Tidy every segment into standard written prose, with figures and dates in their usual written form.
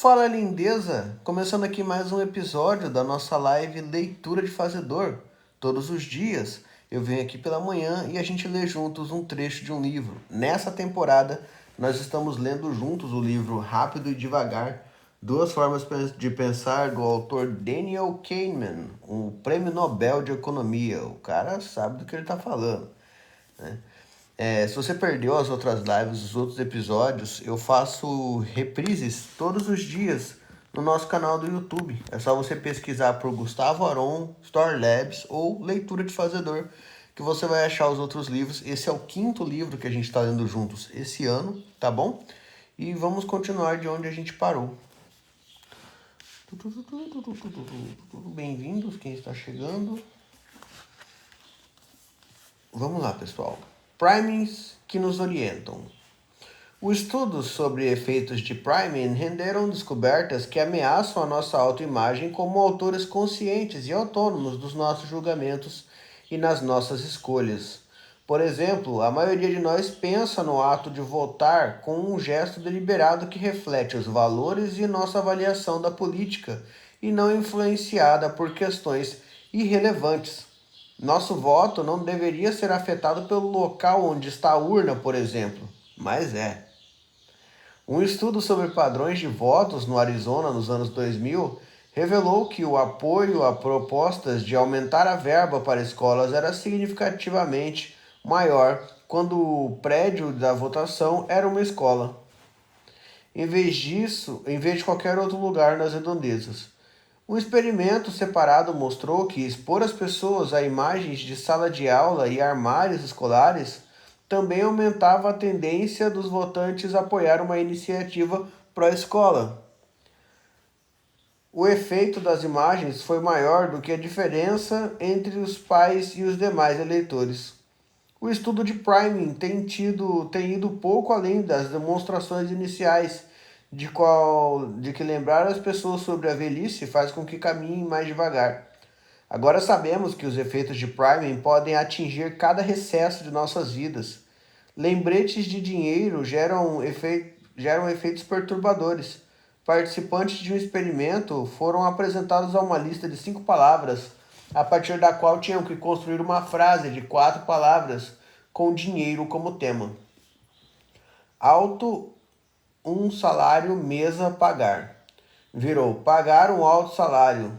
Fala lindeza! Começando aqui mais um episódio da nossa live Leitura de Fazedor. Todos os dias eu venho aqui pela manhã e a gente lê juntos um trecho de um livro. Nessa temporada nós estamos lendo juntos o livro Rápido e Devagar, Duas Formas de Pensar, do autor Daniel Kahneman, um prêmio Nobel de Economia. O cara sabe do que ele está falando, né? Se você perdeu as outras lives, os outros episódios, eu faço reprises todos os dias no nosso canal do YouTube. É só você pesquisar por Gustavo Aron, Store Labs ou Leitura de Fazedor, que você vai achar os outros livros. Esse é o quinto livro que a gente está lendo juntos esse ano, tá bom? E vamos continuar de onde a gente parou. Bem-vindos, quem está chegando. Vamos lá, pessoal. Primings que nos orientam. O estudo sobre efeitos de priming renderam descobertas que ameaçam a nossa autoimagem como autores conscientes e autônomos dos nossos julgamentos e nas nossas escolhas. Por exemplo, a maioria de nós pensa no ato de votar com um gesto deliberado que reflete os valores e nossa avaliação da política e não influenciada por questões irrelevantes. Nosso voto não deveria ser afetado pelo local onde está a urna, por exemplo, mas é. Um estudo sobre padrões de votos no Arizona nos anos 2000 revelou que o apoio a propostas de aumentar a verba para escolas era significativamente maior quando o prédio da votação era uma escola, em vez de qualquer outro lugar nas redondezas. Um experimento separado mostrou que expor as pessoas a imagens de sala de aula e armários escolares também aumentava a tendência dos votantes a apoiar uma iniciativa pró-escola. O efeito das imagens foi maior do que a diferença entre os pais e os demais eleitores. O estudo de priming tem ido pouco além das demonstrações iniciais de que lembrar as pessoas sobre a velhice faz com que caminhem mais devagar. Agora sabemos que os efeitos de priming podem atingir cada recesso de nossas vidas. Lembretes de dinheiro geram efeitos perturbadores. Participantes de um experimento foram apresentados a uma lista de 5 palavras, a partir da qual tinham que construir uma frase de 4 palavras com dinheiro como tema. Alto um salário, mesa, pagar. Virou pagar um alto salário.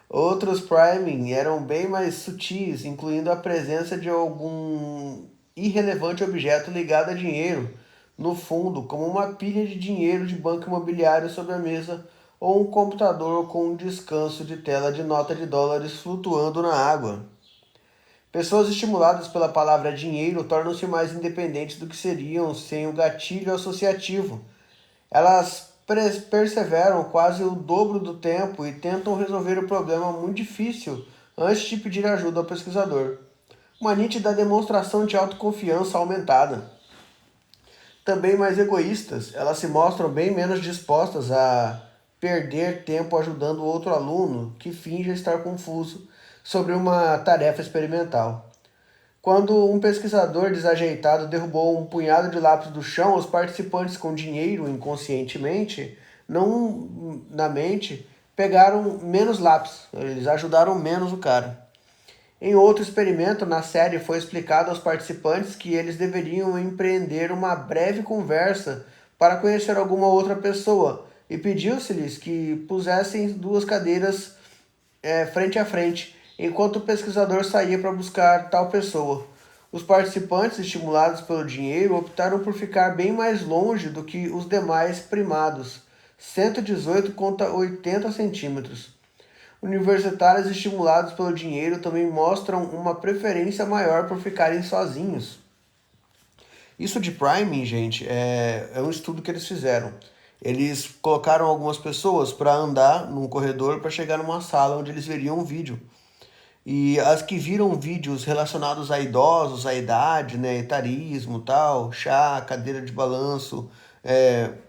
Outros priming eram bem mais sutis, incluindo a presença de algum irrelevante objeto ligado a dinheiro no fundo, como uma pilha de dinheiro de banco imobiliário sobre a mesa ou um computador com um descanso de tela de nota de dólares flutuando na água. Pessoas estimuladas pela palavra dinheiro tornam-se mais independentes do que seriam sem o gatilho associativo. Elas perseveram quase o dobro do tempo e tentam resolver o problema muito difícil antes de pedir ajuda ao pesquisador. Uma nítida demonstração de autoconfiança aumentada. Também mais egoístas, elas se mostram bem menos dispostas a perder tempo ajudando outro aluno que finge estar confuso sobre uma tarefa experimental. Quando um pesquisador desajeitado derrubou um punhado de lápis do chão, os participantes com dinheiro inconscientemente, não na mente, pegaram menos lápis. Eles ajudaram menos o cara. Em outro experimento na série foi explicado aos participantes que eles deveriam empreender uma breve conversa para conhecer alguma outra pessoa e pediu-se-lhes que pusessem 2 cadeiras frente a frente, enquanto o pesquisador saía para buscar tal pessoa. Os participantes, estimulados pelo dinheiro, optaram por ficar bem mais longe do que os demais primados, 118 contra 80 centímetros. Universitários estimulados pelo dinheiro também mostram uma preferência maior por ficarem sozinhos. Isso de priming, gente, é um estudo que eles fizeram. Eles colocaram algumas pessoas para andar num corredor para chegar numa sala onde eles veriam um vídeo. E as que viram vídeos relacionados a idosos, a idade, né, etarismo, tal, chá, cadeira de balanço,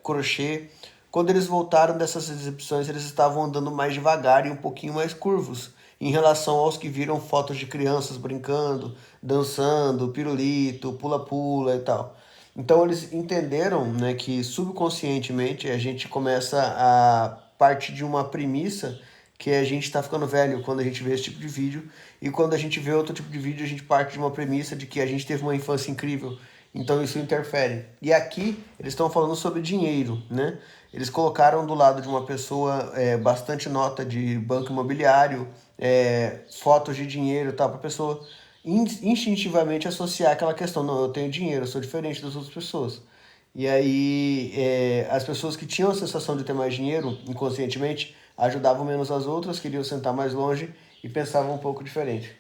crochê, quando eles voltaram dessas exibições, eles estavam andando mais devagar e um pouquinho mais curvos, em relação aos que viram fotos de crianças brincando, dançando, pirulito, pula-pula e tal. Então eles entenderam, né, que subconscientemente a gente começa a partir de uma premissa que a gente está ficando velho quando a gente vê esse tipo de vídeo, e quando a gente vê outro tipo de vídeo a gente parte de uma premissa de que a gente teve uma infância incrível, então isso interfere. E aqui eles estão falando sobre dinheiro, né? Eles colocaram do lado de uma pessoa bastante nota de banco imobiliário, fotos de dinheiro, tá, para a pessoa instintivamente associar aquela questão, não, eu tenho dinheiro, eu sou diferente das outras pessoas. E aí, as pessoas que tinham a sensação de ter mais dinheiro, inconscientemente, ajudavam menos as outras, queriam sentar mais longe e pensavam um pouco diferente.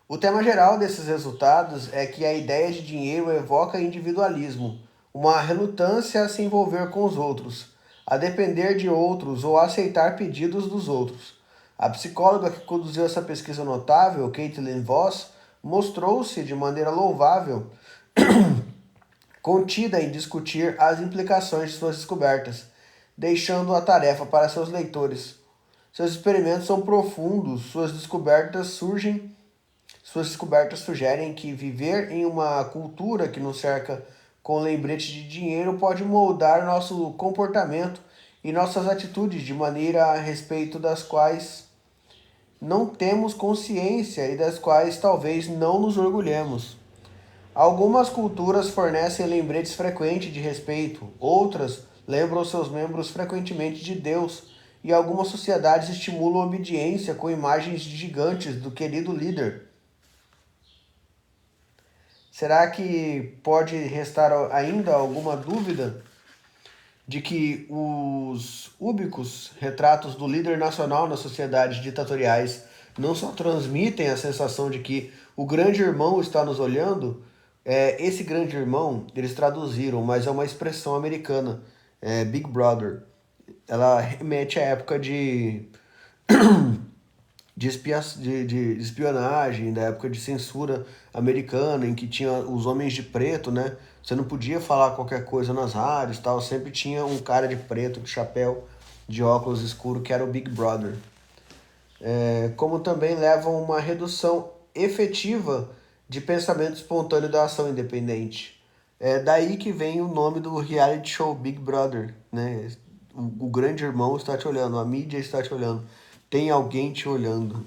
O tema geral desses resultados é que a ideia de dinheiro evoca individualismo, uma relutância a se envolver com os outros, a depender de outros ou a aceitar pedidos dos outros. A psicóloga que conduziu essa pesquisa notável, Caitlin Voss, mostrou-se de maneira louvável contida em discutir as implicações de suas descobertas, deixando a tarefa para seus leitores. Seus experimentos são profundos, suas descobertas sugerem que viver em uma cultura que nos cerca com lembrete de dinheiro pode moldar nosso comportamento e nossas atitudes de maneira a respeito das quais não temos consciência e das quais talvez não nos orgulhemos. Algumas culturas fornecem lembretes frequentes de respeito, outras lembram seus membros frequentemente de Deus, e algumas sociedades estimulam a obediência com imagens gigantes do querido líder. Será que pode restar ainda alguma dúvida de que os úbicos retratos do líder nacional nas sociedades ditatoriais não só transmitem a sensação de que o grande irmão está nos olhando? Esse grande irmão, eles traduziram, mas é uma expressão americana, Big Brother. Ela remete à época de espionagem, da época de censura americana, em que tinha os homens de preto, né? Você não podia falar qualquer coisa nas rádios, tal, sempre tinha um cara de preto, de chapéu, de óculos escuro, que era o Big Brother. Como também levam uma redução efetiva de pensamento espontâneo da ação independente. É daí que vem o nome do reality show Big Brother, né? O grande irmão está te olhando, a mídia está te olhando, tem alguém te olhando.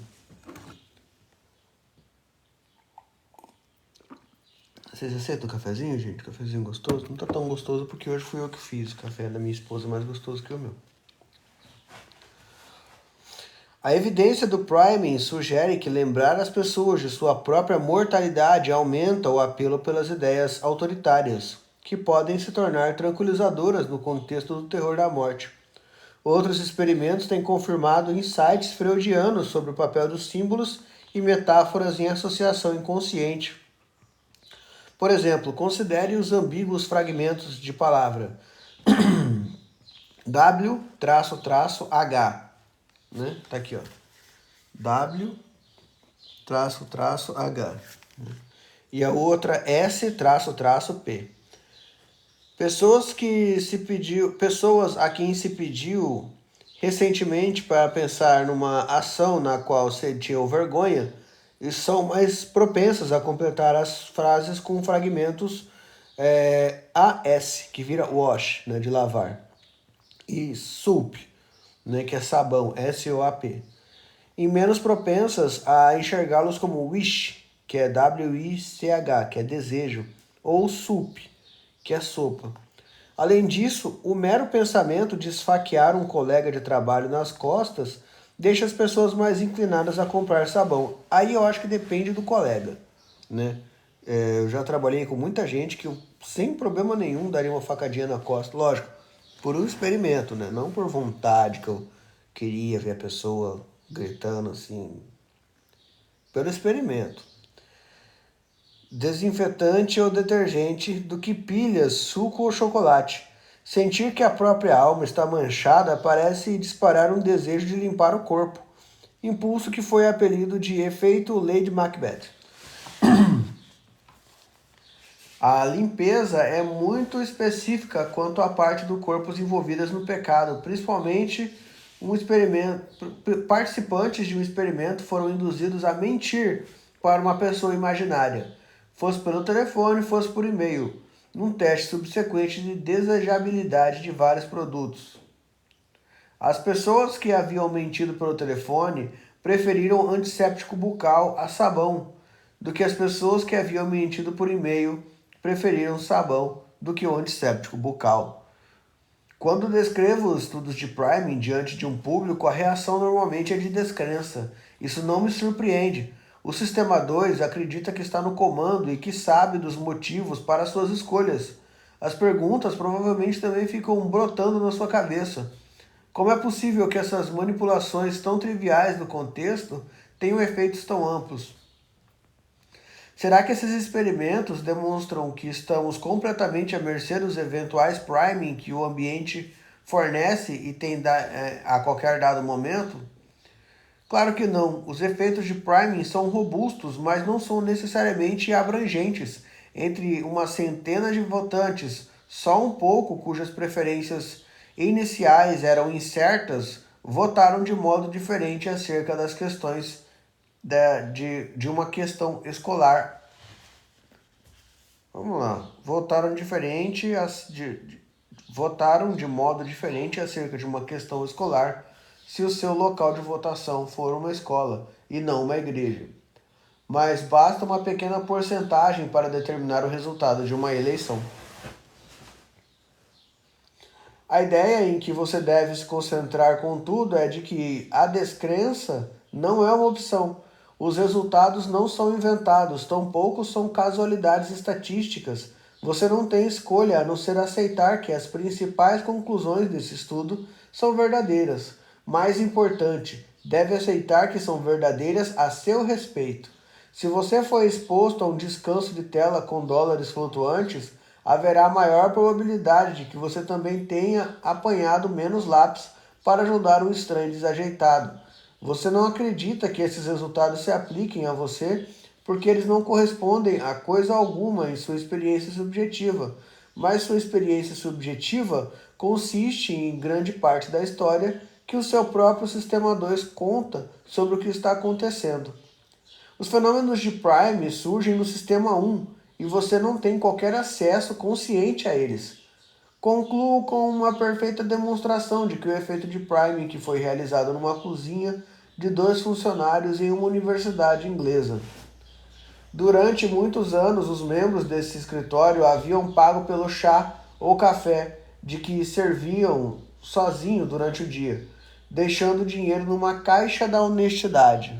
Vocês aceitam o cafezinho, gente? Cafezinho gostoso? Não tá tão gostoso porque hoje fui eu que fiz. O café da minha esposa é mais gostoso que o meu. A evidência do priming sugere que lembrar as pessoas de sua própria mortalidade aumenta o apelo pelas ideias autoritárias, que podem se tornar tranquilizadoras no contexto do terror da morte. Outros experimentos têm confirmado insights freudianos sobre o papel dos símbolos e metáforas em associação inconsciente. Por exemplo, considere os ambíguos fragmentos de palavra W-H, né? Tá aqui, ó. W-H. E a outra S-P. Pessoas a quem se pediu recentemente para pensar numa ação na qual sentiam vergonha e são mais propensas a completar as frases com fragmentos AS, que vira wash, né, de lavar, e soup, né, que é sabão, SOAP, e menos propensas a enxergá-los como wish, que é WICH, que é desejo, ou soup, que é sopa. Além disso, o mero pensamento de esfaquear um colega de trabalho nas costas deixa as pessoas mais inclinadas a comprar sabão. Aí eu acho que depende do colega, né? Eu já trabalhei com muita gente que eu, sem problema nenhum, daria uma facadinha na costa. Lógico, por um experimento, né? Não por vontade, que eu queria ver a pessoa gritando assim. Pelo experimento. Desinfetante ou detergente do que pilhas, suco ou chocolate. Sentir que a própria alma está manchada parece disparar um desejo de limpar o corpo, impulso que foi apelido de efeito Lady Macbeth. A limpeza é muito específica quanto à parte do corpo envolvidas no pecado, principalmente participantes de um experimento foram induzidos a mentir para uma pessoa imaginária. fosse pelo telefone, fosse por e-mail, num teste subsequente de desejabilidade de vários produtos. As pessoas que haviam mentido pelo telefone preferiram antisséptico bucal a sabão, do que as pessoas que haviam mentido por e-mail preferiram sabão do que o antisséptico bucal. Quando descrevo os estudos de priming diante de um público, a reação normalmente é de descrença. Isso não me surpreende. O sistema 2 acredita que está no comando e que sabe dos motivos para suas escolhas. As perguntas provavelmente também ficam brotando na sua cabeça. Como é possível que essas manipulações tão triviais no contexto tenham efeitos tão amplos? Será que esses experimentos demonstram que estamos completamente à mercê dos eventuais priming que o ambiente fornece e tem a qualquer dado momento? Claro que não. Os efeitos de priming são robustos, mas não são necessariamente abrangentes. Entre uma centena de votantes, só um pouco cujas preferências iniciais eram incertas votaram de modo diferente acerca das questões de uma questão escolar. Vamos lá. Votaram de modo diferente acerca de uma questão escolar se o seu local de votação for uma escola e não uma igreja. Mas basta uma pequena porcentagem para determinar o resultado de uma eleição. A ideia em que você deve se concentrar, contudo, é de que a descrença não é uma opção. Os resultados não são inventados, tampouco são casualidades estatísticas. Você não tem escolha a não ser aceitar que as principais conclusões desse estudo são verdadeiras. Mais importante, deve aceitar que são verdadeiras a seu respeito. Se você foi exposto a um descanso de tela com dólares flutuantes, haverá maior probabilidade de que você também tenha apanhado menos lápis para ajudar um estranho desajeitado. Você não acredita que esses resultados se apliquem a você porque eles não correspondem a coisa alguma em sua experiência subjetiva, mas sua experiência subjetiva consiste em grande parte da história que o seu próprio sistema 2 conta sobre o que está acontecendo. Os fenômenos de Prime surgem no sistema 1 e você não tem qualquer acesso consciente a eles. Concluo com uma perfeita demonstração de que o efeito de Prime que foi realizado numa cozinha de 2 funcionários em uma universidade inglesa. Durante muitos anos, os membros desse escritório haviam pago pelo chá ou café de que serviam sozinho durante o dia, deixando o dinheiro numa caixa da honestidade.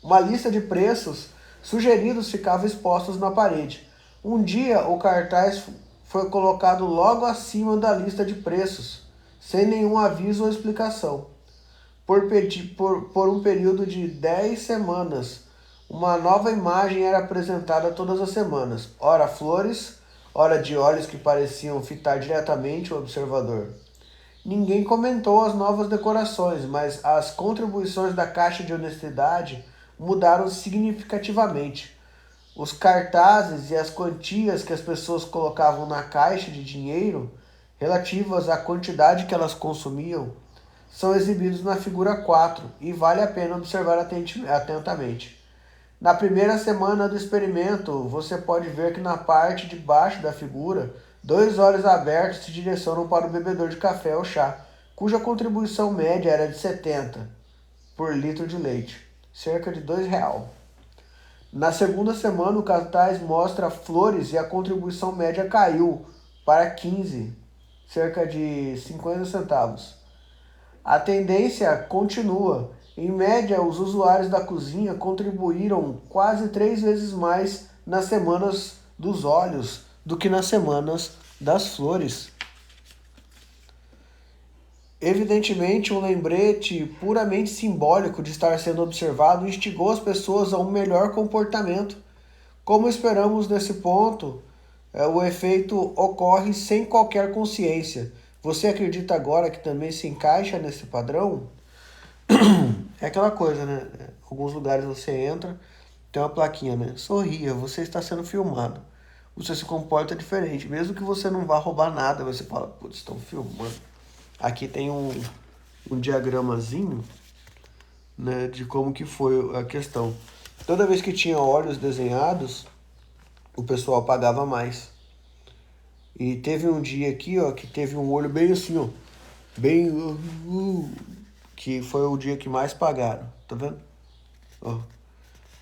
Uma lista de preços sugeridos ficava expostos na parede. Um dia, o cartaz foi colocado logo acima da lista de preços, sem nenhum aviso ou explicação. Por um período de 10 semanas, uma nova imagem era apresentada todas as semanas, ora flores, ora de olhos que pareciam fitar diretamente o observador. Ninguém comentou as novas decorações, mas as contribuições da caixa de honestidade mudaram significativamente. Os cartazes e as quantias que as pessoas colocavam na caixa de dinheiro, relativas à quantidade que elas consumiam, são exibidos na figura 4 e vale a pena observar atentamente. Na primeira semana do experimento, você pode ver que na parte de baixo da figura, 2 olhos abertos se direcionam para o bebedor de café ou chá, cuja contribuição média era de 70 por litro de leite, cerca de R$2. Na segunda semana, o cartaz mostra flores e a contribuição média caiu para 15, cerca de 50 centavos. A tendência continua. Em média, os usuários da cozinha contribuíram quase 3 vezes mais nas semanas dos olhos do que nas semanas das flores. Evidentemente, um lembrete puramente simbólico de estar sendo observado instigou as pessoas a um melhor comportamento. Como esperamos nesse ponto, o efeito ocorre sem qualquer consciência. Você acredita agora que também se encaixa nesse padrão? É aquela coisa, né? Alguns lugares você entra, tem uma plaquinha, né? Sorria, você está sendo filmado. Você se comporta diferente. Mesmo que você não vá roubar nada, você fala, putz, estão filmando. Aqui tem um diagramazinho, né, de como que foi a questão. Toda vez que tinha olhos desenhados, o pessoal pagava mais. E teve um dia aqui, ó, que teve um olho bem assim, ó. Bem. Que foi o dia que mais pagaram. Tá vendo? Ó.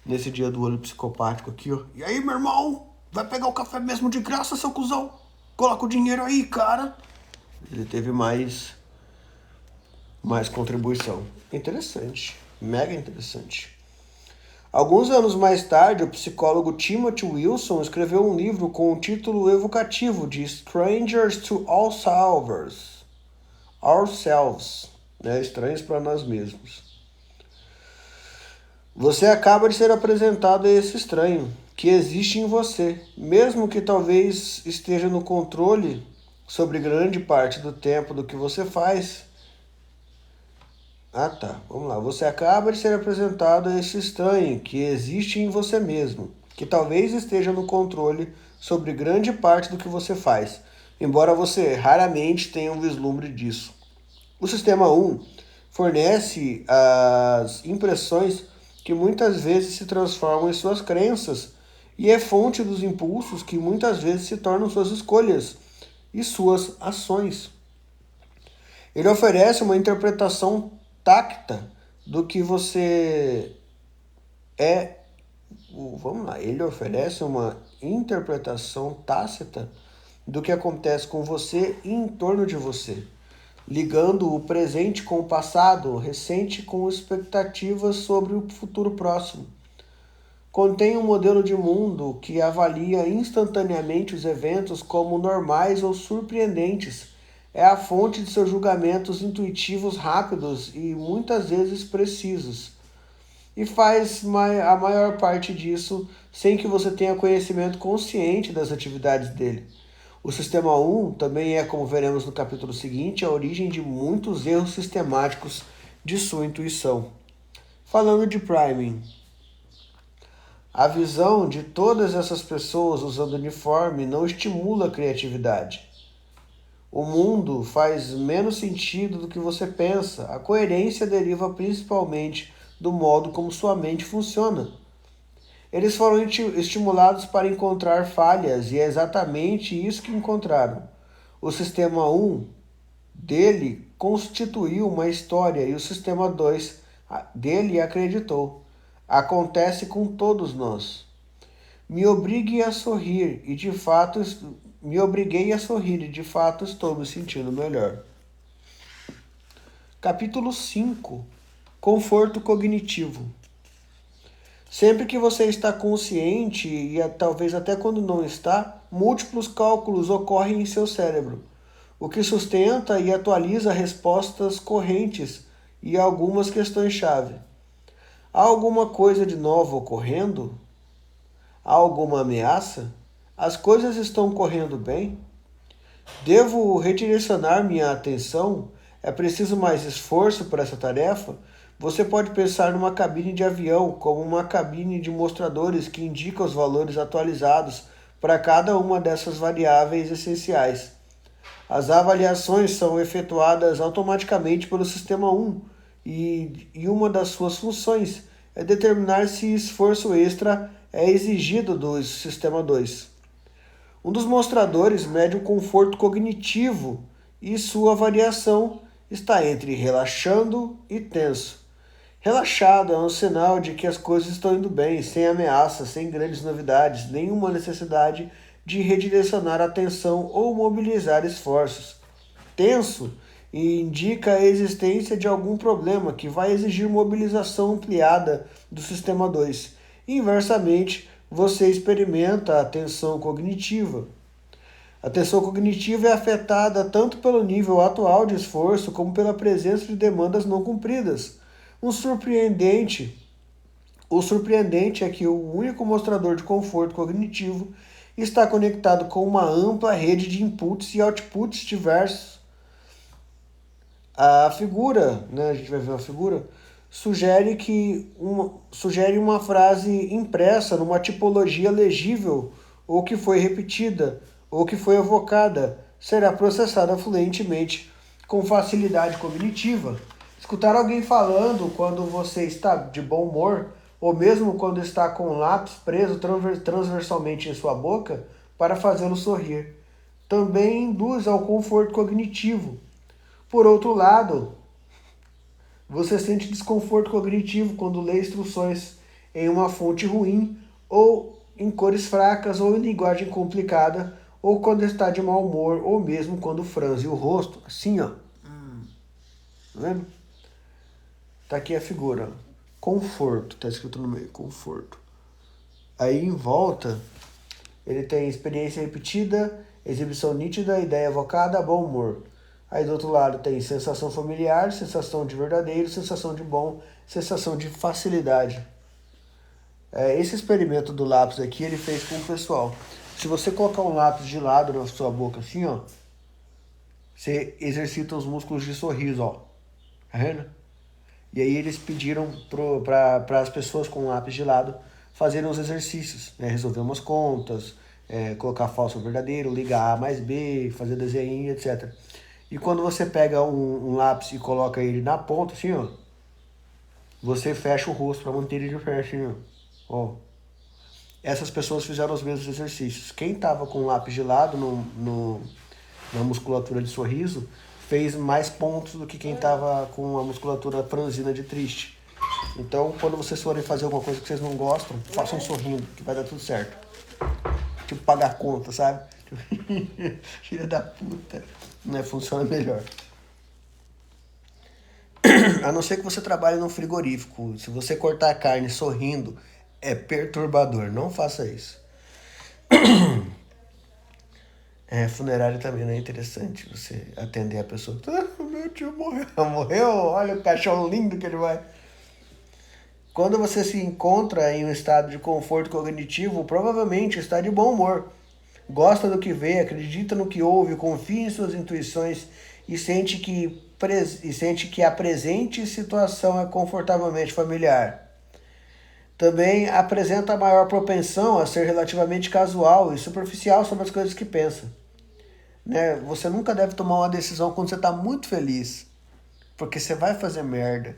Nesse dia do olho psicopático aqui, ó. E aí, meu irmão? Vai pegar o café mesmo de graça, seu cuzão? Coloca o dinheiro aí, cara. Ele teve mais contribuição. Interessante. Mega interessante. Alguns anos mais tarde, o psicólogo Timothy Wilson escreveu um livro com o título evocativo de Strangers to Ourselves, né? Estranhos para nós mesmos. Você acaba de ser apresentado a esse estranho, que existe em você, mesmo que talvez esteja no controle sobre grande parte do tempo do que você faz. Ah, tá. Vamos lá. Você acaba de ser apresentado a esse estranho que existe em você mesmo, que talvez esteja no controle sobre grande parte do que você faz, embora você raramente tenha um vislumbre disso. O sistema 1 fornece as impressões que muitas vezes se transformam em suas crenças e é fonte dos impulsos que muitas vezes se tornam suas escolhas e suas ações. Ele oferece uma interpretação tácita do que você é. Vamos lá, ele oferece uma interpretação tácita do que acontece com você e em torno de você, ligando o presente com o passado recente com expectativas sobre o futuro próximo. Contém um modelo de mundo que avalia instantaneamente os eventos como normais ou surpreendentes. É a fonte de seus julgamentos intuitivos rápidos e muitas vezes precisos. E faz a maior parte disso sem que você tenha conhecimento consciente das atividades dele. O sistema 1 também é, como veremos no capítulo seguinte, a origem de muitos erros sistemáticos de sua intuição. Falando de priming, a visão de todas essas pessoas usando uniforme não estimula a criatividade. O mundo faz menos sentido do que você pensa. A coerência deriva principalmente do modo como sua mente funciona. Eles foram estimulados para encontrar falhas e é exatamente isso que encontraram. O sistema 1 dele constituiu uma história e o sistema 2 dele acreditou. Acontece com todos nós. Me obriguei a sorrir e de fato estou me sentindo melhor. Capítulo 5. Conforto cognitivo. Sempre que você está consciente, e talvez até quando não está, múltiplos cálculos ocorrem em seu cérebro, o que sustenta e atualiza respostas correntes e algumas questões-chave. Há alguma coisa de novo ocorrendo? Há alguma ameaça? As coisas estão correndo bem? Devo redirecionar minha atenção? É preciso mais esforço para essa tarefa? Você pode pensar numa cabine de avião como uma cabine de mostradores que indica os valores atualizados para cada uma dessas variáveis essenciais. As avaliações são efetuadas automaticamente pelo sistema 1 e uma das suas funções é determinar se esforço extra é exigido do sistema 2. Um dos mostradores mede o conforto cognitivo e sua variação está entre relaxando e tenso. Relaxado é um sinal de que as coisas estão indo bem, sem ameaças, sem grandes novidades, nenhuma necessidade de redirecionar a atenção ou mobilizar esforços. Tenso indica a existência de algum problema que vai exigir mobilização ampliada do sistema 2. Inversamente, você experimenta a tensão cognitiva. A tensão cognitiva é afetada tanto pelo nível atual de esforço como pela presença de demandas não cumpridas. O surpreendente é que o único mostrador de conforto cognitivo está conectado com uma ampla rede de inputs e outputs diversos. A figura, a gente vai ver uma figura, sugere uma frase impressa numa tipologia legível, ou que foi repetida, ou que foi evocada, será processada fluentemente com facilidade cognitiva. Escutar alguém falando quando você está de bom humor ou mesmo quando está com o lápis preso transversalmente em sua boca para fazê-lo sorrir. Também induz ao conforto cognitivo. Por outro lado, você sente desconforto cognitivo quando lê instruções em uma fonte ruim, ou em cores fracas, ou em linguagem complicada, ou quando está de mau humor, ou mesmo quando franze o rosto. Assim, ó. Tá vendo? Tá aqui a figura. Conforto, tá escrito no meio, conforto. Aí em volta, ele tem experiência repetida, exibição nítida, ideia evocada, bom humor. Aí do outro lado tem sensação familiar, sensação de verdadeiro, sensação de bom, sensação de facilidade. Esse experimento do lápis aqui ele fez com o pessoal. Se você colocar um lápis de lado na sua boca assim, ó, você exercita os músculos de sorriso, ó. Tá vendo? E aí eles pediram para as pessoas com lápis de lado fazerem os exercícios, né? Resolver umas contas, colocar falso ou verdadeiro, ligar A mais B, fazer desenho, etc. E quando você pega um lápis e coloca ele na ponta, assim, ó, você fecha o rosto para manter ele de pé, assim, ó. Essas pessoas fizeram os mesmos exercícios. Quem estava com o lápis de lado na musculatura de sorriso fez mais pontos do que quem estava com a musculatura franzina de triste. Então, quando vocês forem fazer alguma coisa que vocês não gostam, façam sorrindo, que vai dar tudo certo. Tipo, pagar conta, sabe? Filha da puta. Né? Funciona melhor. A não ser que você trabalhe num frigorífico. Se você cortar a carne sorrindo, é perturbador. Não faça isso. Funerário também não é interessante você atender a pessoa. Meu tio morreu. Morreu? Olha o caixão lindo que ele vai. Quando você se encontra em um estado de conforto cognitivo, provavelmente está de bom humor. Gosta do que vê, acredita no que ouve, confia em suas intuições e sente que a presente situação é confortavelmente familiar. Também apresenta maior propensão a ser relativamente casual e superficial sobre as coisas que pensa. Né? Você nunca deve tomar uma decisão quando você está muito feliz, porque você vai fazer merda.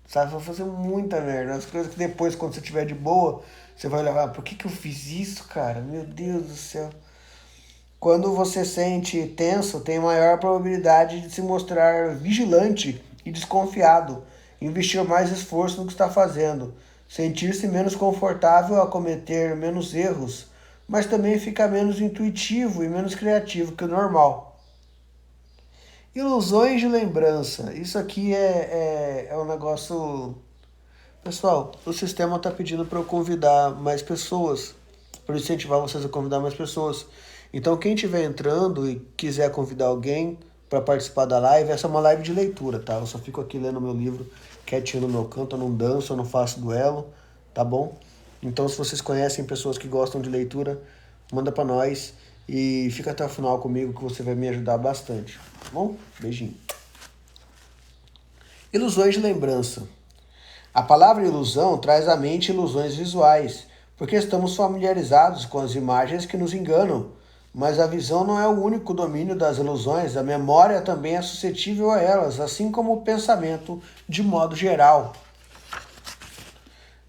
Sabe? Vai fazer muita merda. As coisas que depois, quando você estiver de boa, você vai olhar, por que eu fiz isso, cara? Meu Deus do céu. Quando você sente tenso, tem maior probabilidade de se mostrar vigilante e desconfiado, investir mais esforço no que está fazendo, sentir-se menos confortável a cometer menos erros, mas também fica menos intuitivo e menos criativo que o normal. Ilusões de lembrança. Isso aqui é um negócio. Pessoal, o sistema está pedindo para eu convidar mais pessoas, para incentivar vocês a convidar mais pessoas. Então, quem estiver entrando e quiser convidar alguém para participar da live, essa é uma live de leitura, tá? Eu só fico aqui lendo meu livro, quietinho no meu canto, eu não danço, eu não faço duelo, tá bom? Então, se vocês conhecem pessoas que gostam de leitura, manda para nós e fica até o final comigo que você vai me ajudar bastante, tá bom? Beijinho. Ilusões de lembrança. A palavra ilusão traz à mente ilusões visuais, porque estamos familiarizados com as imagens que nos enganam. Mas a visão não é o único domínio das ilusões, a memória também é suscetível a elas, assim como o pensamento de modo geral.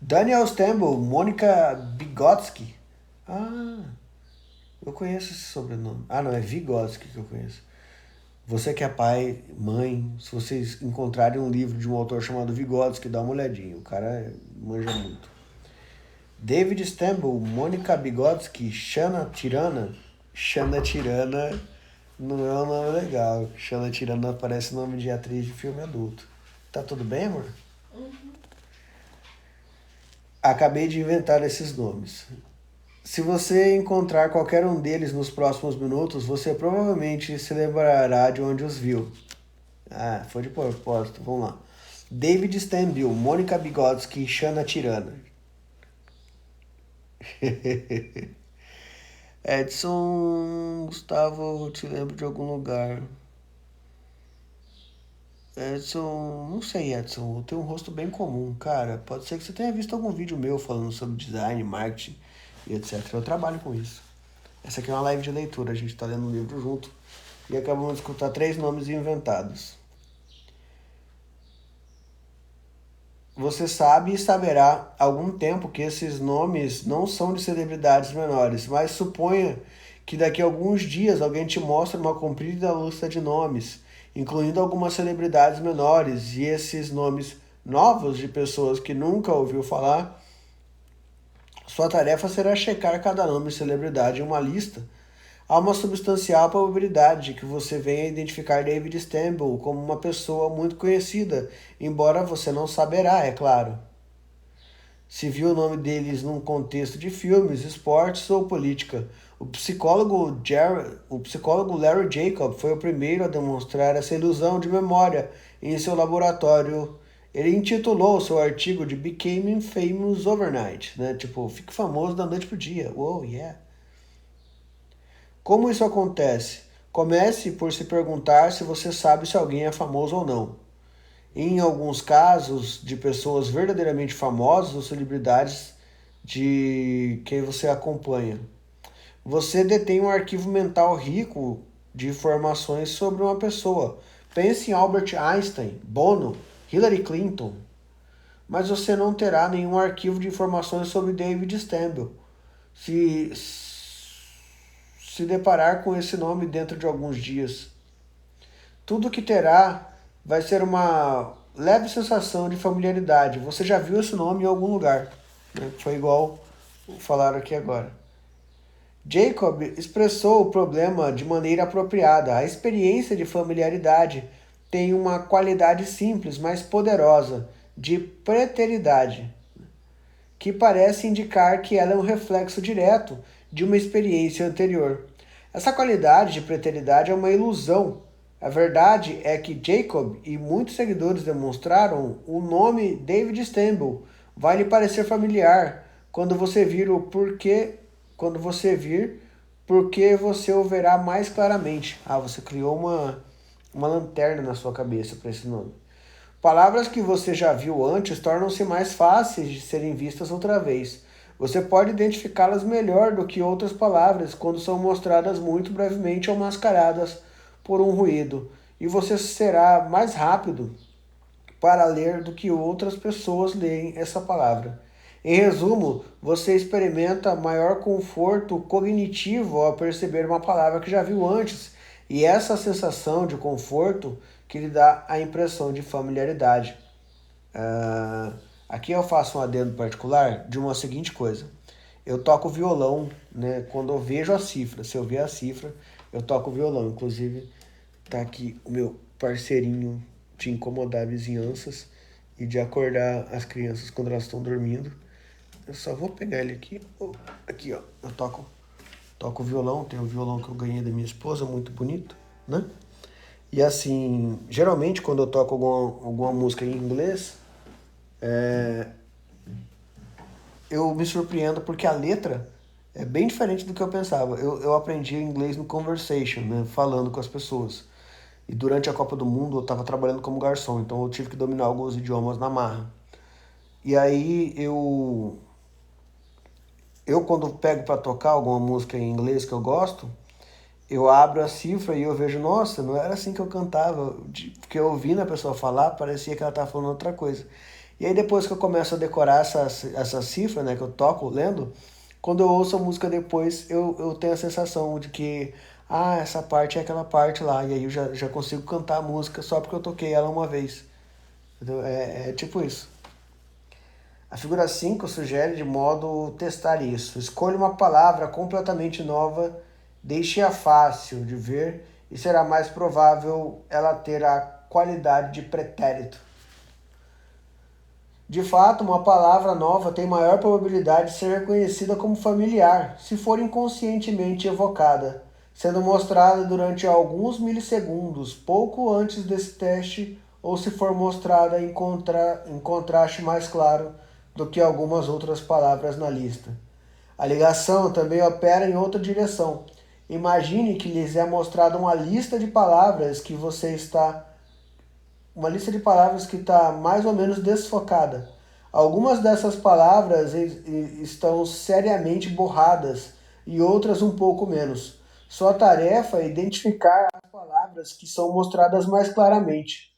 Daniel Stambul, Mônica Vygotsky. Eu conheço esse sobrenome. Não, é Vygotsky que eu conheço. Você que é pai, mãe, se vocês encontrarem um livro de um autor chamado Vygotsky, dá uma olhadinha, o cara manja muito. David Stambul, Mônica Vygotsky, Shana Tirana. Shana Tirana não é um nome legal. Shana Tirana parece nome de atriz de filme adulto. Tá tudo bem, amor? Acabei de inventar esses nomes. Se você encontrar qualquer um deles nos próximos minutos, você provavelmente se lembrará de onde os viu. Foi de propósito. Vamos lá. David Stambul, Mônica Vygotsky, Shana Tirana. Edson, Gustavo, eu te lembro de algum lugar. Edson, não sei, Edson, eu tenho um rosto bem comum, cara. Pode ser que você tenha visto algum vídeo meu falando sobre design, marketing e etc. Eu trabalho com isso. Essa aqui é uma live de leitura, a gente tá lendo um livro junto e acabamos de escutar 3 nomes inventados. Você sabe e saberá há algum tempo que esses nomes não são de celebridades menores, mas suponha que daqui a alguns dias alguém te mostre uma comprida lista de nomes, incluindo algumas celebridades menores, e esses nomes novos de pessoas que nunca ouviu falar. Sua tarefa será checar cada nome de celebridade em uma lista. Há uma substancial probabilidade de que você venha a identificar David Stamble como uma pessoa muito conhecida, embora você não saberá, é claro. Se viu o nome deles num contexto de filmes, esportes ou política. O psicólogo Larry Jacob foi o primeiro a demonstrar essa ilusão de memória em seu laboratório. Ele intitulou seu artigo de Becoming Famous Overnight, né? Tipo, fique famoso da noite pro dia. Uou, yeah. Como isso acontece? Comece por se perguntar se você sabe se alguém é famoso ou não. Em alguns casos de pessoas verdadeiramente famosas ou celebridades de quem você acompanha. Você detém um arquivo mental rico de informações sobre uma pessoa. Pense em Albert Einstein, Bono, Hillary Clinton. Mas você não terá nenhum arquivo de informações sobre David Stamble. Se se deparar com esse nome dentro de alguns dias. Tudo que terá vai ser uma leve sensação de familiaridade. Você já viu esse nome em algum lugar, né? Foi igual falaram aqui agora. Jacob expressou o problema de maneira apropriada. A experiência de familiaridade tem uma qualidade simples, mas poderosa, de preteridade, que parece indicar que ela é um reflexo direto de uma experiência anterior. Essa qualidade de preteridade é uma ilusão. A verdade é que Jacob e muitos seguidores demonstraram o nome David Stamble vai lhe parecer familiar quando você vir o porquê, quando você vir, porque você o verá mais claramente. Ah, você criou uma lanterna na sua cabeça para esse nome. Palavras que você já viu antes tornam-se mais fáceis de serem vistas outra vez. Você pode identificá-las melhor do que outras palavras quando são mostradas muito brevemente ou mascaradas por um ruído, e você será mais rápido para ler do que outras pessoas leem essa palavra. Em resumo, você experimenta maior conforto cognitivo ao perceber uma palavra que já viu antes, e essa sensação de conforto que lhe dá a impressão de familiaridade. Aqui eu faço um adendo particular de uma seguinte coisa. Eu toco violão, né? Quando eu vejo a cifra, se eu ver a cifra, eu toco violão. Inclusive, tá aqui o meu parceirinho de incomodar vizinhanças e de acordar as crianças quando elas estão dormindo. Eu só vou pegar ele aqui. Aqui, ó. Eu toco violão. Tem um violão que eu ganhei da minha esposa, muito bonito, né? E assim, geralmente quando eu toco alguma música em inglês, eu me surpreendo porque a letra é bem diferente do que eu pensava. Eu aprendi inglês no conversation, né? Falando com as pessoas. E durante a Copa do Mundo eu estava trabalhando como garçom, então eu tive que dominar alguns idiomas na marra. E aí eu quando pego para tocar alguma música em inglês que eu gosto, eu abro a cifra e eu vejo, nossa, não era assim que eu cantava. Porque eu ouvindo a pessoa falar, parecia que ela estava falando outra coisa. E aí depois que eu começo a decorar essa cifra, né, que eu toco lendo, quando eu ouço a música depois, eu tenho a sensação de que, ah, essa parte é aquela parte lá. E aí eu já consigo cantar a música só porque eu toquei ela uma vez. Entendeu? É tipo isso. A figura 5 sugere de modo testar isso. Escolha uma palavra completamente nova, deixe-a fácil de ver e será mais provável ela ter a qualidade de pretérito. De fato, uma palavra nova tem maior probabilidade de ser reconhecida como familiar, se for inconscientemente evocada, sendo mostrada durante alguns milissegundos, pouco antes desse teste, ou se for mostrada em contraste mais claro do que algumas outras palavras na lista. A ligação também opera em outra direção. Imagine que lhes é mostrada uma lista de palavras que está mais ou menos desfocada. Algumas dessas palavras estão seriamente borradas e outras um pouco menos. Sua tarefa é identificar as palavras que são mostradas mais claramente.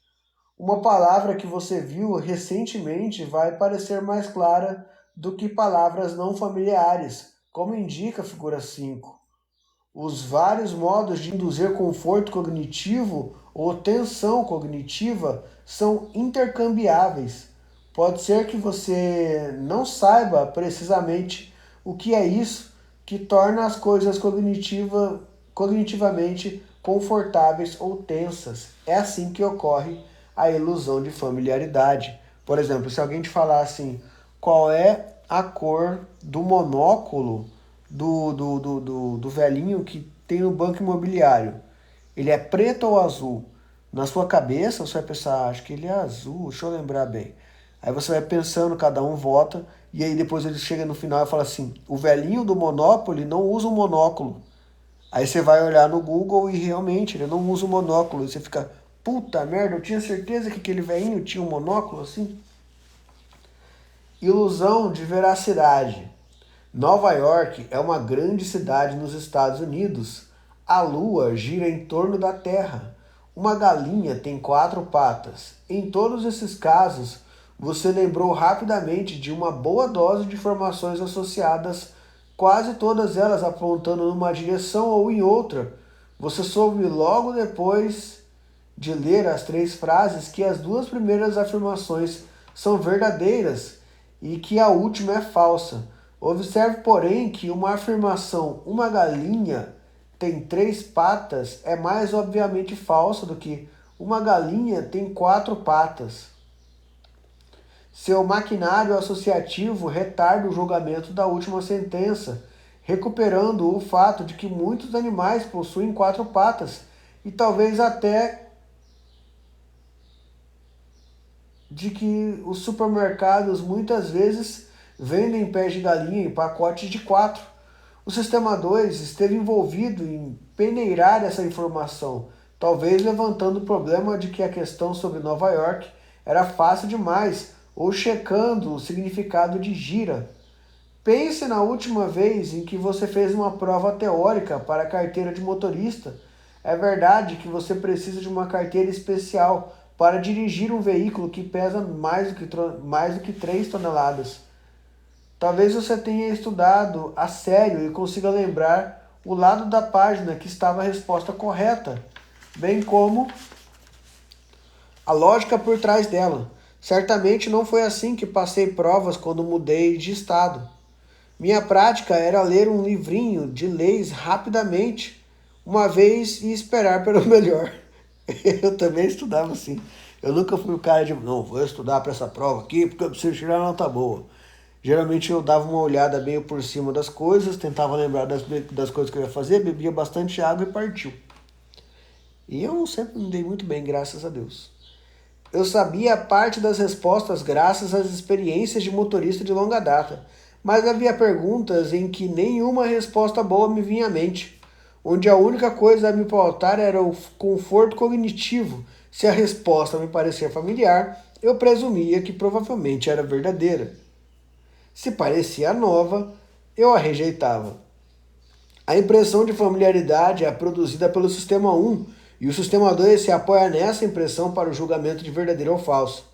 Uma palavra que você viu recentemente vai parecer mais clara do que palavras não familiares, como indica a figura 5. Os vários modos de induzir conforto cognitivo ou tensão cognitiva são intercambiáveis. Pode ser que você não saiba precisamente o que é isso que torna as coisas cognitivamente confortáveis ou tensas. É assim que ocorre a ilusão de familiaridade. Por exemplo, se alguém te falar assim, qual é a cor do monóculo do velhinho que tem no banco imobiliário? Ele é preto ou azul? Na sua cabeça você vai pensar, acho que ele é azul, deixa eu lembrar bem. Aí você vai pensando, cada um vota, e aí depois ele chega no final e fala assim, o velhinho do Monopoly não usa um monóculo. Aí você vai olhar no Google e realmente ele não usa o monóculo. E você fica, puta merda, eu tinha certeza que aquele velhinho tinha um monóculo assim? Ilusão de veracidade. Nova York é uma grande cidade nos Estados Unidos. A Lua gira em torno da Terra. Uma galinha tem 4 patas. Em todos esses casos, você lembrou rapidamente de uma boa dose de informações associadas, quase todas elas apontando numa direção ou em outra. Você soube logo depois de ler as 3 frases que as 2 primeiras afirmações são verdadeiras e que a última é falsa. Observe, porém, que uma afirmação, uma galinha tem 3 patas, é mais obviamente falsa do que uma galinha tem 4 patas. Seu maquinário associativo retarda o julgamento da última sentença, recuperando o fato de que muitos animais possuem 4 patas e talvez até de que os supermercados muitas vezes vendem pés de galinha em pacotes de 4. O sistema 2 esteve envolvido em peneirar essa informação, talvez levantando o problema de que a questão sobre Nova York era fácil demais, ou checando o significado de gira. Pense na última vez em que você fez uma prova teórica para a carteira de motorista. É verdade que você precisa de uma carteira especial para dirigir um veículo que pesa mais do que 3 toneladas. Talvez você tenha estudado a sério e consiga lembrar o lado da página que estava a resposta correta, bem como a lógica por trás dela. Certamente não foi assim que passei provas quando mudei de estado. Minha prática era ler um livrinho de leis rapidamente, uma vez e esperar pelo melhor. Eu também estudava assim. Eu nunca fui o cara de, não, vou estudar para essa prova aqui porque eu preciso tirar uma nota boa. Geralmente eu dava uma olhada meio por cima das coisas, tentava lembrar das coisas que eu ia fazer, bebia bastante água e partiu. E eu sempre me dei muito bem, graças a Deus. Eu sabia parte das respostas graças às experiências de motorista de longa data, mas havia perguntas em que nenhuma resposta boa me vinha à mente, onde a única coisa a me pautar era o conforto cognitivo. Se a resposta me parecia familiar, eu presumia que provavelmente era verdadeira. Se parecia nova, eu a rejeitava. A impressão de familiaridade é produzida pelo sistema 1 e o sistema 2 se apoia nessa impressão para o julgamento de verdadeiro ou falso.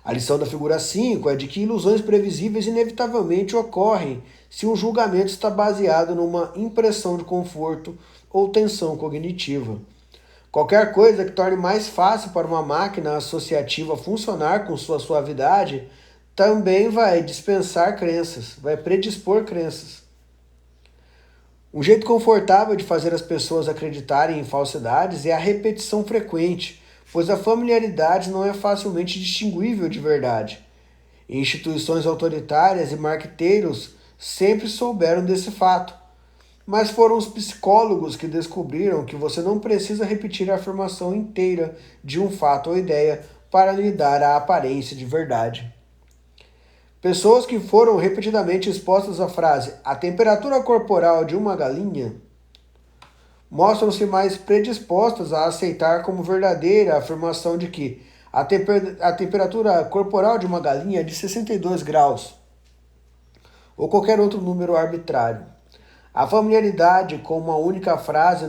A lição da figura 5 é de que ilusões previsíveis inevitavelmente ocorrem se um julgamento está baseado numa impressão de conforto ou tensão cognitiva. Qualquer coisa que torne mais fácil para uma máquina associativa funcionar com sua suavidade também vai dispensar crenças, vai predispor crenças. Um jeito confortável de fazer as pessoas acreditarem em falsidades é a repetição frequente, pois a familiaridade não é facilmente distinguível de verdade. Instituições autoritárias e marqueteiros sempre souberam desse fato, mas foram os psicólogos que descobriram que você não precisa repetir a afirmação inteira de um fato ou ideia para lhe dar a aparência de verdade. Pessoas que foram repetidamente expostas à frase "a temperatura corporal de uma galinha" mostram-se mais predispostas a aceitar como verdadeira a afirmação de que a temperatura corporal de uma galinha é de 62 graus, ou qualquer outro número arbitrário. A familiaridade com uma única frase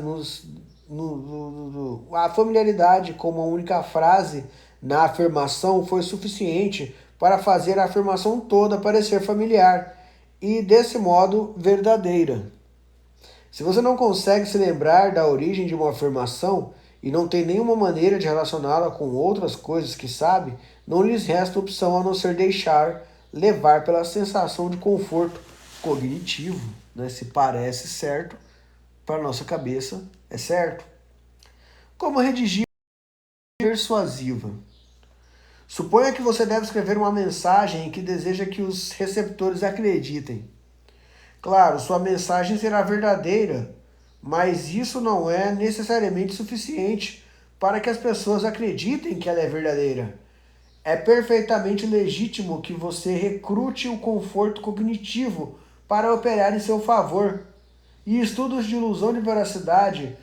a familiaridade com uma única frase na afirmação foi suficiente para fazer a afirmação toda parecer familiar e, desse modo, verdadeira. Se você não consegue se lembrar da origem de uma afirmação e não tem nenhuma maneira de relacioná-la com outras coisas que sabe, não lhes resta opção a não ser deixar levar pela sensação de conforto cognitivo, né? Se parece certo, para nossa cabeça é certo. Como redigir persuasiva? Suponha que você deve escrever uma mensagem em que deseja que os receptores acreditem. Claro, sua mensagem será verdadeira, mas isso não é necessariamente suficiente para que as pessoas acreditem que ela é verdadeira. É perfeitamente legítimo que você recrute o conforto cognitivo para operar em seu favor. E estudos de ilusão de veracidade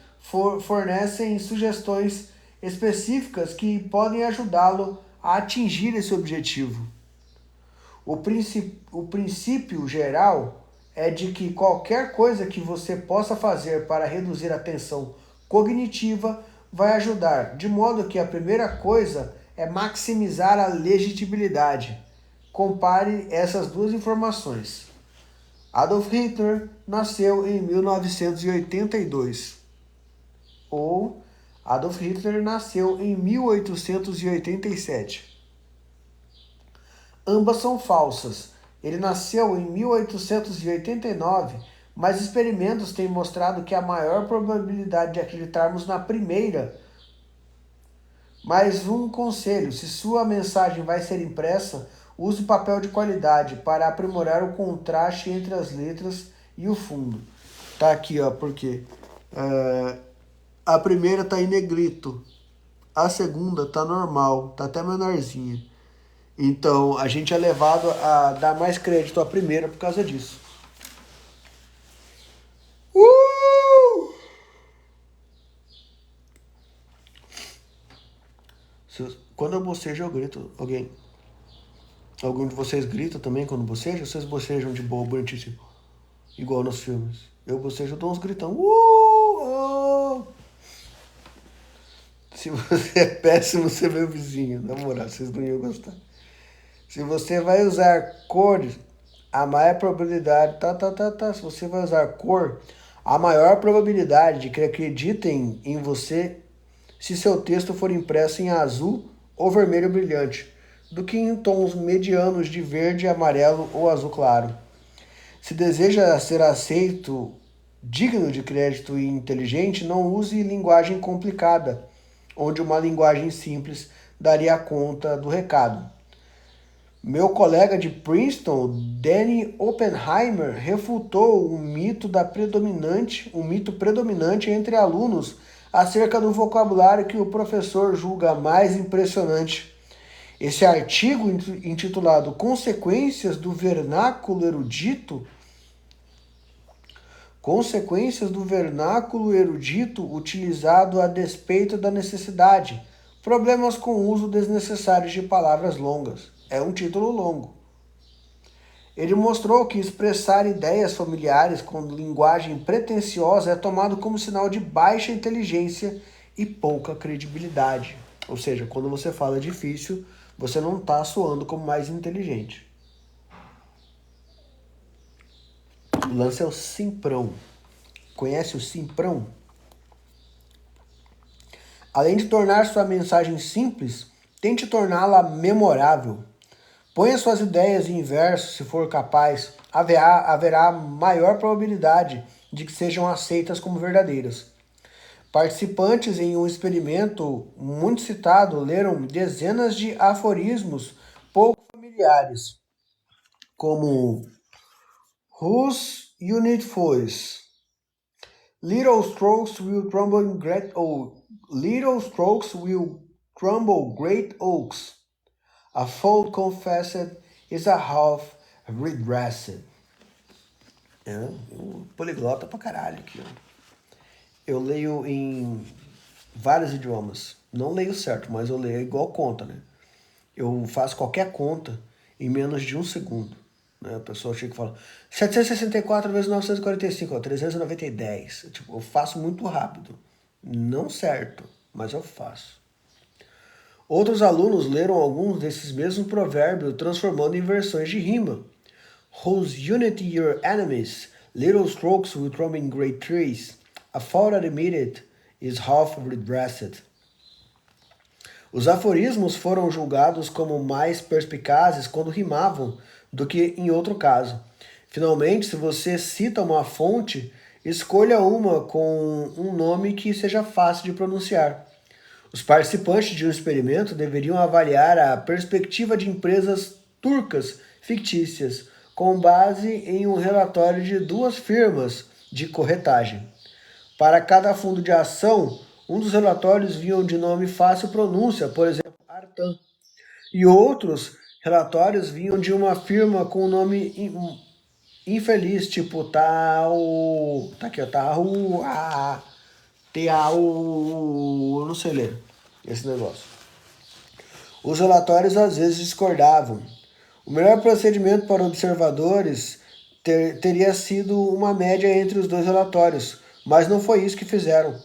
fornecem sugestões específicas que podem ajudá-lo a atingir esse objetivo. O princípio geral é de que qualquer coisa que você possa fazer para reduzir a tensão cognitiva vai ajudar, de modo que a primeira coisa é maximizar a legibilidade. Compare essas duas informações. Adolf Hitler nasceu em 1982, ou Adolf Hitler nasceu em 1887. Ambas são falsas. Ele nasceu em 1889, mas experimentos têm mostrado que há maior probabilidade de acreditarmos na primeira. Mais um conselho: se sua mensagem vai ser impressa, use papel de qualidade para aprimorar o contraste entre as letras e o fundo. Tá aqui, ó, porque a primeira tá em negrito, a segunda tá normal, tá até menorzinha. Então, a gente é levado a dar mais crédito à primeira por causa disso. Quando eu bocejo, eu grito. Algum de vocês grita também quando boceja? Vocês bocejam de boa, bonitinho, igual nos filmes. Eu bocejo, eu dou uns gritão. Oh! Se você é péssimo, você é meu vizinho. Na moral, vocês não iam gostar. Se você vai usar cores, a maior probabilidade... Se você vai usar cor, a maior probabilidade de que acreditem em você se seu texto for impresso em azul ou vermelho brilhante, do que em tons medianos de verde, amarelo ou azul claro. Se deseja ser aceito, digno de crédito e inteligente, não use linguagem complicada, onde uma linguagem simples daria conta do recado. Meu colega de Princeton, Danny Oppenheimer, refutou um mito predominante entre alunos acerca do vocabulário que o professor julga mais impressionante. Esse artigo, intitulado Consequências do vernáculo erudito utilizado a despeito da necessidade, problemas com o uso desnecessário de palavras longas. É um título longo. Ele mostrou que expressar ideias familiares com linguagem pretensiosa é tomado como sinal de baixa inteligência e pouca credibilidade. Ou seja, quando você fala difícil, você não está soando como mais inteligente. O lance é o simprão. Conhece o simprão? Além de tornar sua mensagem simples, tente torná-la memorável. Ponha suas ideias em verso, se for capaz. Haverá maior probabilidade de que sejam aceitas como verdadeiras. Participantes em um experimento muito citado leram dezenas de aforismos pouco familiares, como Whose unit voice? Little strokes will crumble great oaks. A fool confessed is a half redressed. Um poliglota pra caralho aqui, ó. Eu leio em vários idiomas. Não leio certo, mas eu leio igual conta, né? Eu faço qualquer conta em menos de um segundo. Né? A pessoa chega e fala 764 vezes 945, ó, 390 e Tipo, eu faço muito rápido. Não certo, mas eu faço. Outros alunos leram alguns desses mesmos provérbios transformando em versões de rima. Whose unity your enemies, little strokes will throw in great trees. A fault admitted is half redressed. Os aforismos foram julgados como mais perspicazes quando rimavam do que em outro caso. Finalmente, se você cita uma fonte, escolha uma com um nome que seja fácil de pronunciar. Os participantes de um experimento deveriam avaliar a perspectiva de empresas turcas fictícias com base em um relatório de 2 firmas de corretagem. Para cada fundo de ação, um dos relatórios vinham de nome fácil pronúncia, por exemplo, Artan, e outros relatórios vinham de uma firma com nome infeliz, tipo Tau, tá aqui, ó, Tau, Tau, eu não sei ler esse negócio. Os relatórios às vezes discordavam. O melhor procedimento para observadores teria sido uma média entre os 2 relatórios, mas não foi isso que fizeram.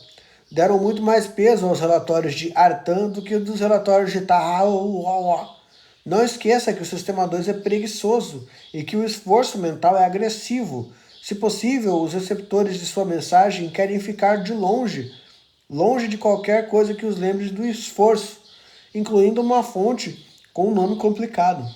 Deram muito mais peso aos relatórios de Artan do que dos relatórios de Tau. Não esqueça que o sistema 2 é preguiçoso e que o esforço mental é agressivo. Se possível, os receptores de sua mensagem querem ficar de longe de qualquer coisa que os lembre do esforço, incluindo uma fonte com um nome complicado.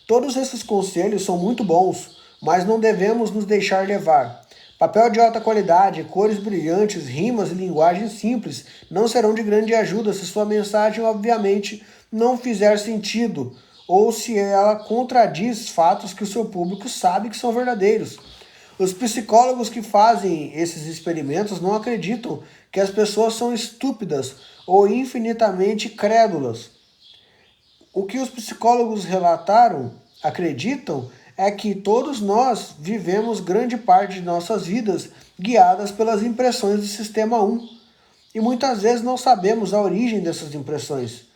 Todos esses conselhos são muito bons, mas não devemos nos deixar levar. Papel de alta qualidade, cores brilhantes, rimas e linguagem simples não serão de grande ajuda se sua mensagem, obviamente, não fizer sentido ou se ela contradiz fatos que o seu público sabe que são verdadeiros. Os psicólogos que fazem esses experimentos não acreditam que as pessoas são estúpidas ou infinitamente crédulas. O que os psicólogos acreditam, é que todos nós vivemos grande parte de nossas vidas guiadas pelas impressões do sistema 1. E muitas vezes não sabemos a origem dessas impressões.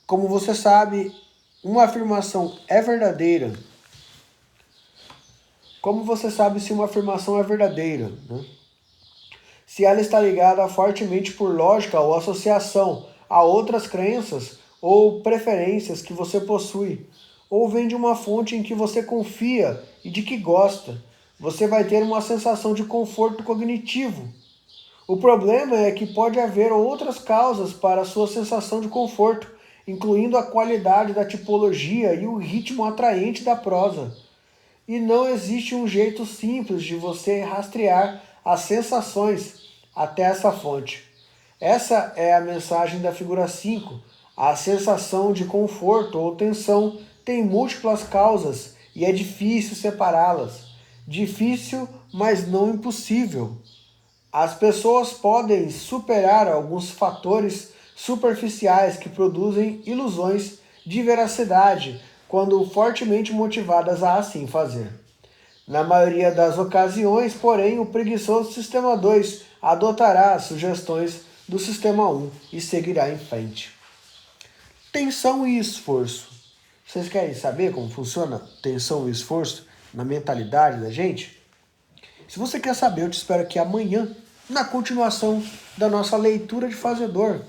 Como você sabe, uma afirmação é verdadeira. Como você sabe se uma afirmação é verdadeira, né? Se ela está ligada fortemente por lógica ou associação a outras crenças ou preferências que você possui, ou vem de uma fonte em que você confia e de que gosta, você vai ter uma sensação de conforto cognitivo. O problema é que pode haver outras causas para a sua sensação de conforto, incluindo a qualidade da tipologia e o ritmo atraente da prosa. E não existe um jeito simples de você rastrear as sensações até essa fonte. Essa é a mensagem da figura 5. A sensação de conforto ou tensão tem múltiplas causas e é difícil separá-las. Difícil, mas não impossível. As pessoas podem superar alguns fatores superficiais que produzem ilusões de veracidade quando fortemente motivadas a assim fazer. Na maioria das ocasiões, porém, o preguiçoso sistema 2 adotará as sugestões do sistema 1 e seguirá em frente. Tensão e esforço. Vocês querem saber como funciona tensão e esforço na mentalidade da gente? Se você quer saber, eu te espero aqui amanhã, na continuação da nossa leitura de fazedor,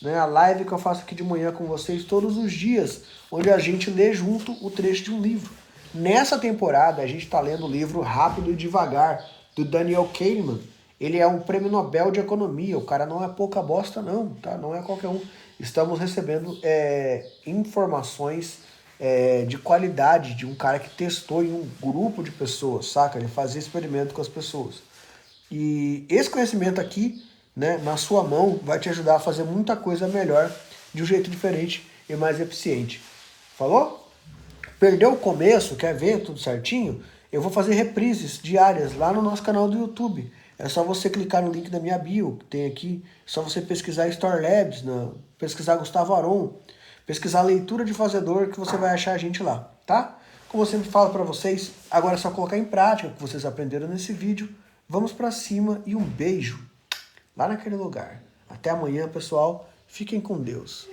né? A live que eu faço aqui de manhã com vocês todos os dias, onde a gente lê junto o trecho de um livro. Nessa temporada, a gente está lendo o livro Rápido e Devagar, do Daniel Kahneman. Ele é um prêmio Nobel de Economia, o cara não é pouca bosta não, tá? Não é qualquer um. Estamos recebendo informações de qualidade de um cara que testou em um grupo de pessoas, saca? Ele fazia experimento com as pessoas. E esse conhecimento aqui, né, na sua mão, vai te ajudar a fazer muita coisa melhor, de um jeito diferente e mais eficiente. Falou? Perdeu o começo, quer ver tudo certinho? Eu vou fazer reprises diárias lá no nosso canal do YouTube. É só você clicar no link da minha bio, que tem aqui. É só você pesquisar Store Labs, pesquisar Gustavo Aron, pesquisar leitura de fazedor, que você vai achar a gente lá, tá? Como eu sempre falo para vocês, agora é só colocar em prática o que vocês aprenderam nesse vídeo. Vamos para cima e um beijo lá naquele lugar. Até amanhã, pessoal. Fiquem com Deus.